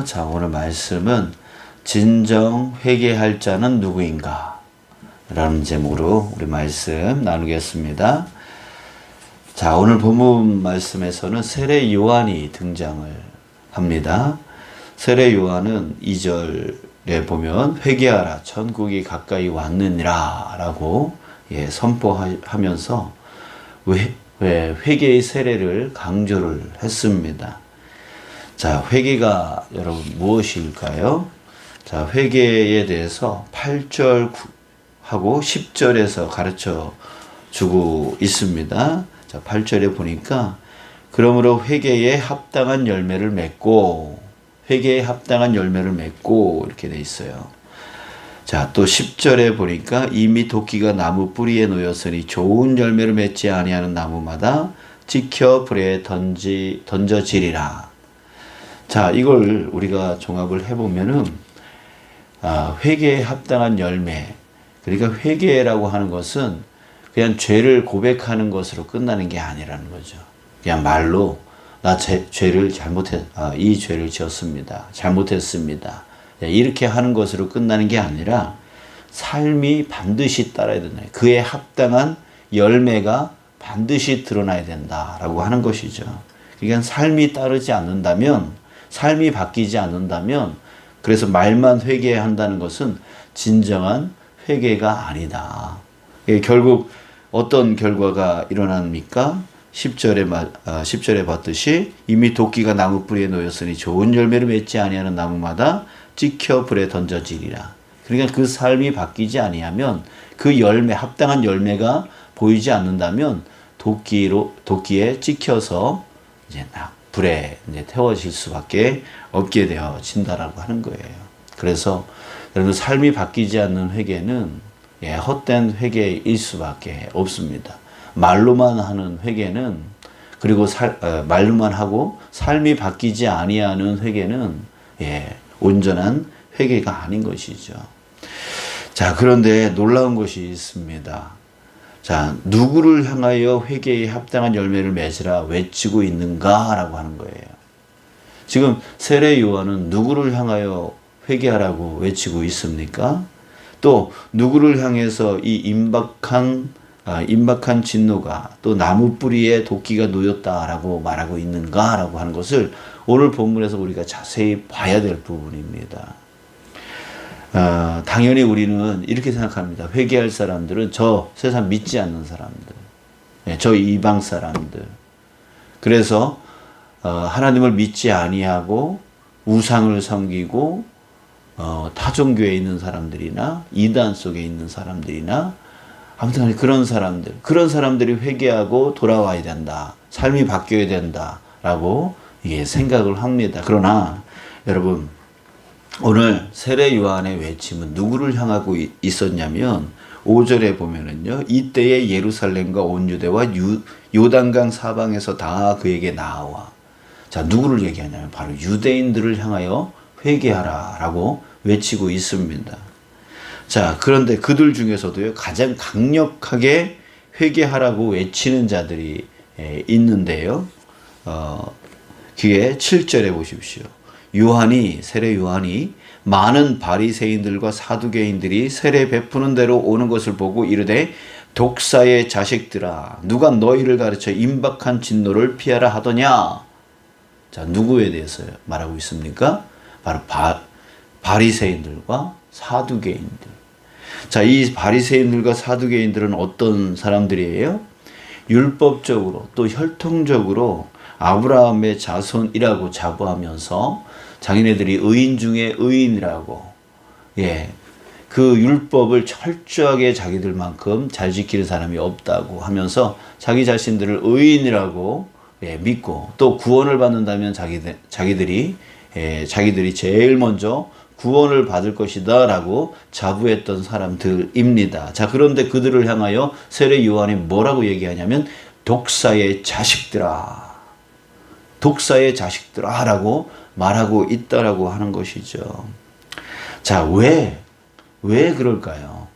자, 오늘 말씀은 진정 회개할 자는 누구인가? 라는 제목으로 우리 말씀 나누겠습니다. 자, 오늘 본문 말씀에서는 세례 요한이 등장을 합니다. 세례 요한은 2절에 보면 회개하라 천국이 가까이 왔느니라 라고 선포하면서 회개의 세례를 강조를 했습니다. 자, 회개가 여러분 무엇일까요? 자, 회개에 대해서 8절하고 10절에서 가르쳐 주고 있습니다. 자, 8절에 보니까 그러므로 회개에 합당한 열매를 맺고 회개에 합당한 열매를 맺고 이렇게 돼 있어요. 자, 또 10절에 보니까 이미 도끼가 나무 뿌리에 놓였으니 좋은 열매를 맺지 아니하는 나무마다 찍혀 불에 던져지리라. 자, 이걸 우리가 종합을 해보면은, 회개에 합당한 열매. 그러니까 회개라고 하는 것은 그냥 죄를 고백하는 것으로 끝나는 게 아니라는 거죠. 그냥 말로, 이 죄를 지었습니다. 잘못했습니다. 이렇게 하는 것으로 끝나는 게 아니라 삶이 반드시 따라야 된다. 그에 합당한 열매가 반드시 드러나야 된다라고 하는 것이죠. 그러니까 삶이 따르지 않는다면, 삶이 바뀌지 않는다면, 그래서 말만 회개한다는 것은 진정한 회개가 아니다. 결국 어떤 결과가 일어납니까? 10절에 봤듯이 이미 도끼가 나무 뿌리에 놓였으니 좋은 열매를 맺지 아니하는 나무마다 찍혀 불에 던져지리라. 그러니까 그 삶이 바뀌지 아니하면 그 열매, 합당한 열매가 보이지 않는다면 도끼에 찍혀서 이제 불에 태워질 수밖에 없게 되어진다라고 하는 거예요. 그래서 여러분 삶이 바뀌지 않는 회개는 헛된 회개일 수밖에 없습니다. 말로만 하는 회개는 그리고 말로만 하고 삶이 바뀌지 아니하는 회개는 온전한 회개가 아닌 것이죠. 자, 그런데 놀라운 것이 있습니다. 자, 누구를 향하여 회개에 합당한 열매를 맺으라 외치고 있는가라고 하는 거예요. 지금 세례 요한은 누구를 향하여 회개하라고 외치고 있습니까? 또 누구를 향해서 이 임박한 진노가 또 나무 뿌리에 도끼가 놓였다라고 말하고 있는가라고 하는 것을 오늘 본문에서 우리가 자세히 봐야 될 부분입니다. 당연히 우리는 이렇게 생각합니다. 회개할 사람들은 저 세상 믿지 않는 사람들, 저 이방 사람들. 그래서 하나님을 믿지 아니하고 우상을 섬기고 타종교에 있는 사람들이나 이단 속에 있는 사람들이나 아무튼 그런 사람들이 회개하고 돌아와야 된다. 삶이 바뀌어야 된다라고 생각을 합니다. 그러나 여러분, 오늘 세례 요한의 외침은 누구를 향하고 있었냐면 5절에 보면은요, 이때에 예루살렘과 온 유대와 요단강 사방에서 다 그에게 나와. 자, 누구를 얘기하냐면 바로 유대인들을 향하여 회개하라라고 외치고 있습니다. 자, 그런데 그들 중에서도요, 가장 강력하게 회개하라고 외치는 자들이 있는데요. 뒤에 7절에 보십시오. 세례 요한이 많은 바리새인들과 사두개인들이 세례 베푸는 대로 오는 것을 보고 이르되 독사의 자식들아, 누가 너희를 가르쳐 임박한 진노를 피하라 하더냐? 자, 누구에 대해서 말하고 있습니까? 바로 바리새인들과 사두개인들. 자, 이 바리새인들과 사두개인들은 어떤 사람들이에요? 율법적으로 또 혈통적으로 아브라함의 자손이라고 자부하면서 자기네들이 의인 중에 의인이라고, 그 율법을 철저하게 자기들만큼 잘 지키는 사람이 없다고 하면서 자기 자신들을 의인이라고 믿고, 또 구원을 받는다면 자기들이 제일 먼저 구원을 받을 것이다 라고 자부했던 사람들입니다. 자, 그런데 그들을 향하여 세례 요한이 뭐라고 얘기하냐면 독사의 자식들아 라고 말하고 있다라고 하는 것이죠. 자, 왜 그럴까요?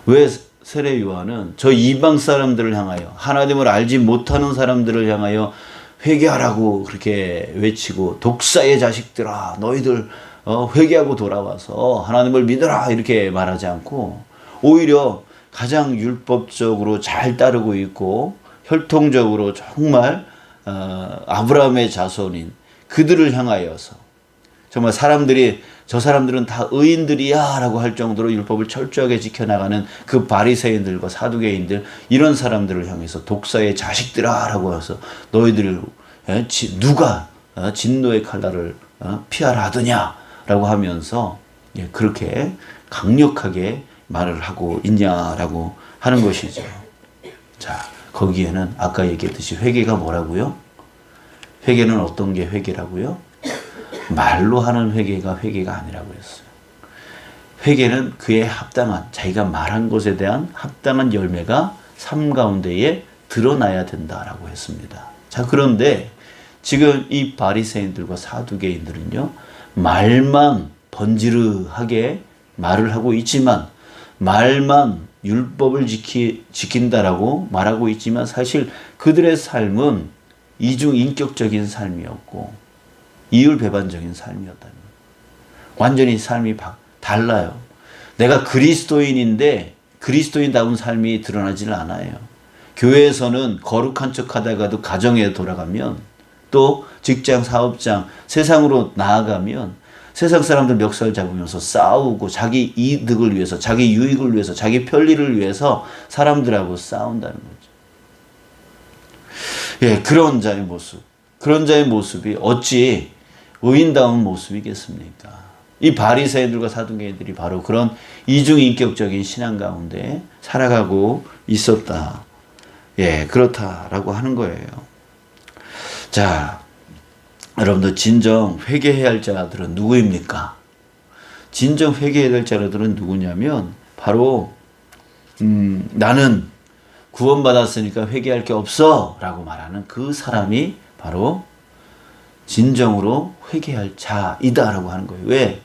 왜 세례 요한은 저 이방 사람들을 향하여, 하나님을 알지 못하는 사람들을 향하여 회개하라고 그렇게 외치고 독사의 자식들아 너희들 회개하고 돌아와서 하나님을 믿어라 이렇게 말하지 않고 오히려 가장 율법적으로 잘 따르고 있고 혈통적으로 정말 아브라함의 자손인 그들을 향하여서 정말 사람들이 저 사람들은 다 의인들이야 라고 할 정도로 율법을 철저하게 지켜나가는 그 바리새인들과 사두개인들 이런 사람들을 향해서 독사의 자식들아 라고 해서 너희들 누가 진노의 칼날을 피하라 하더냐 라고 하면서 그렇게 강력하게 말을 하고 있냐라고 하는 것이죠. 자, 거기에는 아까 얘기했듯이 회개가 뭐라고요? 회개는 어떤 게 회개라고요? 말로 하는 회개가 회개가 아니라고 했어요. 회개는 그에 합당한 자기가 말한 것에 대한 합당한 열매가 삶 가운데에 드러나야 된다라고 했습니다. 자, 그런데 지금 이 바리새인들과 사두개인들은요, 말만 번지르하게 말을 하고 있지만 말만 율법을 지킨다라고 말하고 있지만 사실 그들의 삶은 이중인격적인 삶이었고 이율배반적인 삶이었다는 거예요. 완전히 삶이 달라요. 내가 그리스도인인데 그리스도인다운 삶이 드러나질 않아요. 교회에서는 거룩한 척 하다가도 가정에 돌아가면 또 직장, 사업장, 세상으로 나아가면 세상 사람들 멱살 잡으면서 싸우고 자기 이득을 위해서, 자기 유익을 위해서, 자기 편리를 위해서 사람들하고 싸운다는 거죠. 예, 그런 자의 모습이 어찌 의인다운 모습이겠습니까? 이 바리새인들과 사두개인들이 바로 그런 이중인격적인 신앙 가운데 살아가고 있었다. 예, 그렇다라고 하는 거예요. 자, 여러분들 진정 회개해야 할 자들은 누구입니까? 진정 회개해야 될 자들은 누구냐면 바로 나는 구원받았으니까 회개할 게 없어 라고 말하는 그 사람이 바로 진정으로 회개할 자이다 라고 하는 거예요. 왜?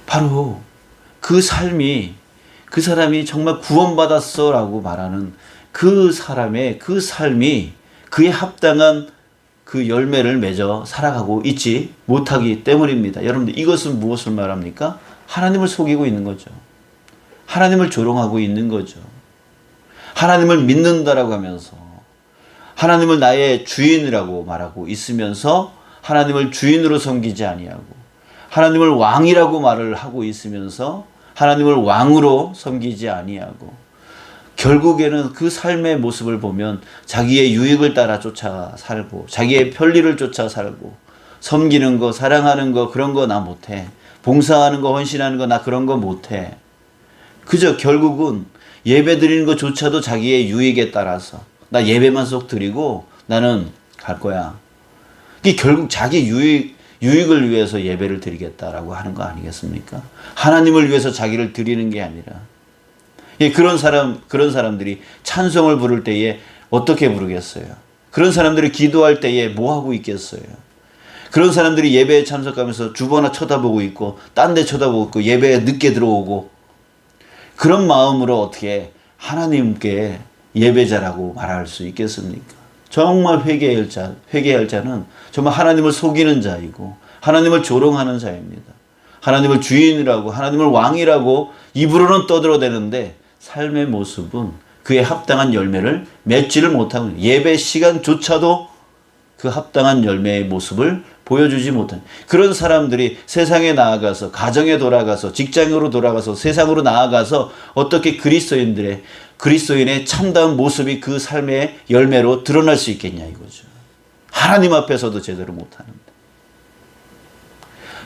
바로 그 삶이 그 사람이 정말 구원받았어 라고 말하는 그 사람의 그 삶이 그에 합당한 그 열매를 맺어 살아가고 있지 못하기 때문입니다. 여러분들 이것은 무엇을 말합니까? 하나님을 속이고 있는 거죠. 하나님을 조롱하고 있는 거죠. 하나님을 믿는다라고 하면서 하나님을 나의 주인이라고 말하고 있으면서 하나님을 주인으로 섬기지 아니하고 하나님을 왕이라고 말을 하고 있으면서 하나님을 왕으로 섬기지 아니하고 결국에는 그 삶의 모습을 보면 자기의 유익을 따라 쫓아 살고 자기의 편리를 쫓아 살고 섬기는 거, 사랑하는 거 그런 거 나 못해. 봉사하는 거, 헌신하는 거 나 그런 거 못해. 그저 결국은 예배 드리는 것조차도 자기의 유익에 따라서 나 예배만 쏙 드리고 나는 갈 거야. 이게 결국 자기 유익을 위해서 예배를 드리겠다라고 하는 거 아니겠습니까? 하나님을 위해서 자기를 드리는 게 아니라 그런 사람들이 찬송을 부를 때에 어떻게 부르겠어요? 그런 사람들이 기도할 때에 뭐 하고 있겠어요? 그런 사람들이 예배에 참석하면서 주보나 쳐다보고 있고 딴 데 쳐다보고 있고 예배에 늦게 들어오고 그런 마음으로 어떻게 하나님께 예배자라고 말할 수 있겠습니까? 정말 회개할 자는 정말 하나님을 속이는 자이고 하나님을 조롱하는 자입니다. 하나님을 주인이라고 하나님을 왕이라고 입으로는 떠들어대는데 삶의 모습은 그에 합당한 열매를 맺지를 못하고 예배 시간조차도 그 합당한 열매의 모습을 보여주지 못한 그런 사람들이 세상에 나아가서 가정에 돌아가서 직장으로 돌아가서 세상으로 나아가서 어떻게 그리스도인의 참다운 모습이 그 삶의 열매로 드러날 수 있겠냐 이거죠. 하나님 앞에서도 제대로 못하는데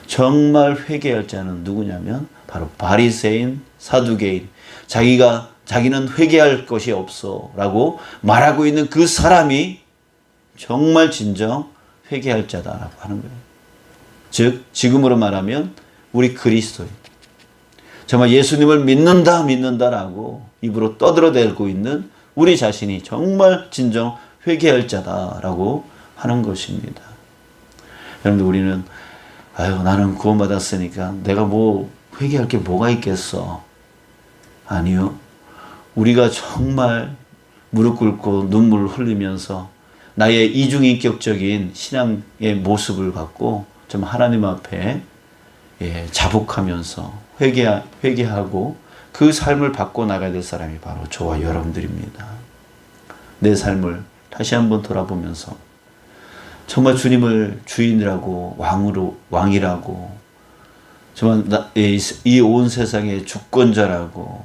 정말 회개할 자는 누구냐면 바로 바리새인, 사두개인 자기는 회개할 것이 없어 라고 말하고 있는 그 사람이 정말 진정 회개할 자다라고 하는 거예요. 즉 지금으로 말하면 우리 그리스도인 정말 예수님을 믿는다라고 입으로 떠들어대고 있는 우리 자신이 정말 진정 회개할 자다라고 하는 것입니다. 여러분들 우리는 나는 구원받았으니까 내가 뭐 회개할 게 뭐가 있겠어. 아니요. 우리가 정말 무릎 꿇고 눈물 흘리면서 나의 이중인격적인 신앙의 모습을 갖고 좀 하나님 앞에 자복하면서 회개하고 그 삶을 바꿔 나가야 될 사람이 바로 저와 여러분들입니다. 내 삶을 다시 한번 돌아보면서 정말 주님을 주인이라고 왕이라고 정말 이 온 세상의 주권자라고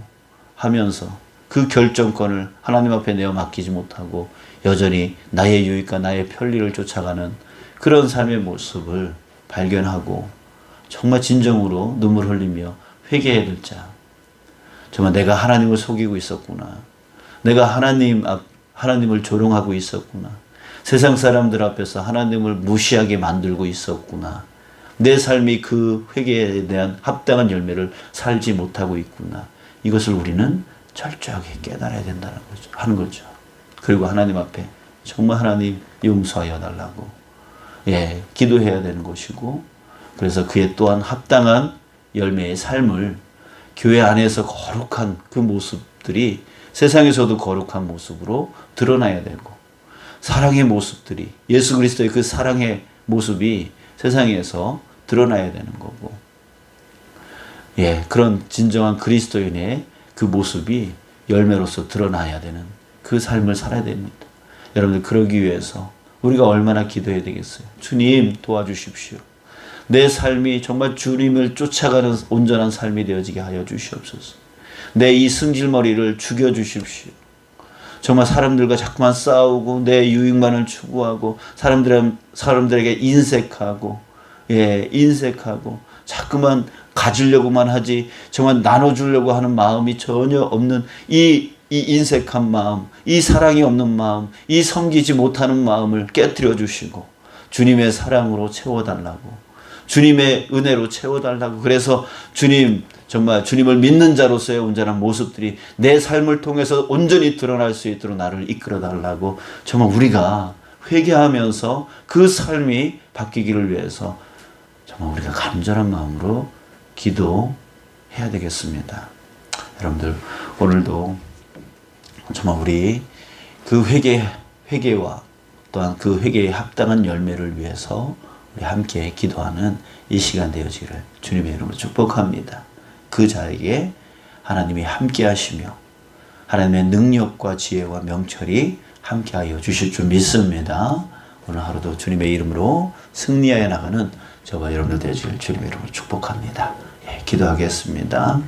하면서 그 결정권을 하나님 앞에 내어 맡기지 못하고 여전히 나의 유익과 나의 편리를 쫓아가는 그런 삶의 모습을 발견하고 정말 진정으로 눈물 흘리며 회개해야 될 자. 정말 내가 하나님을 속이고 있었구나. 내가 하나님을 조롱하고 있었구나. 세상 사람들 앞에서 하나님을 무시하게 만들고 있었구나. 내 삶이 그 회개에 대한 합당한 열매를 살지 못하고 있구나. 이것을 우리는 철저하게 깨달아야 된다는 거죠. 하는 거죠. 그리고 하나님 앞에 정말 하나님 용서하여 달라고 기도해야 되는 것이고, 그래서 그에 또한 합당한 열매의 삶을 교회 안에서 거룩한 그 모습들이 세상에서도 거룩한 모습으로 드러나야 되고, 사랑의 모습들이 예수 그리스도의 그 사랑의 모습이 세상에서 드러나야 되는 거고, 그런 진정한 그리스도인의 그 모습이 열매로서 드러나야 되는 그 삶을 살아야 됩니다. 여러분들, 그러기 위해서 우리가 얼마나 기도해야 되겠어요? 주님 도와주십시오. 내 삶이 정말 주님을 쫓아가는 온전한 삶이 되어지게 하여 주시옵소서. 내 이 승질머리를 죽여주십시오. 정말 사람들과 자꾸만 싸우고 내 유익만을 추구하고 사람들에게 인색하고 자꾸만 가지려고만 하지 정말 나눠주려고 하는 마음이 전혀 없는 이 인색한 마음, 이 사랑이 없는 마음, 이 섬기지 못하는 마음을 깨뜨려 주시고 주님의 사랑으로 채워달라고, 주님의 은혜로 채워달라고. 그래서 정말 주님을 믿는 자로서의 온전한 모습들이 내 삶을 통해서 온전히 드러날 수 있도록 나를 이끌어 달라고, 정말 우리가 회개하면서 그 삶이 바뀌기를 위해서 정말 우리가 간절한 마음으로 기도해야 되겠습니다. 여러분들, 오늘도 정말 우리 그 회개와 또한 그 회개에 합당한 열매를 위해서 우리 함께 기도하는 이 시간 되어지기를 주님의 이름으로 축복합니다. 그 자에게 하나님이 함께 하시며 하나님의 능력과 지혜와 명철이 함께하여 주실 줄 믿습니다. 오늘 하루도 주님의 이름으로 승리하여 나가는 저와 여러분들 되어지기를 주님의 이름으로 축복합니다. 기도하겠습니다.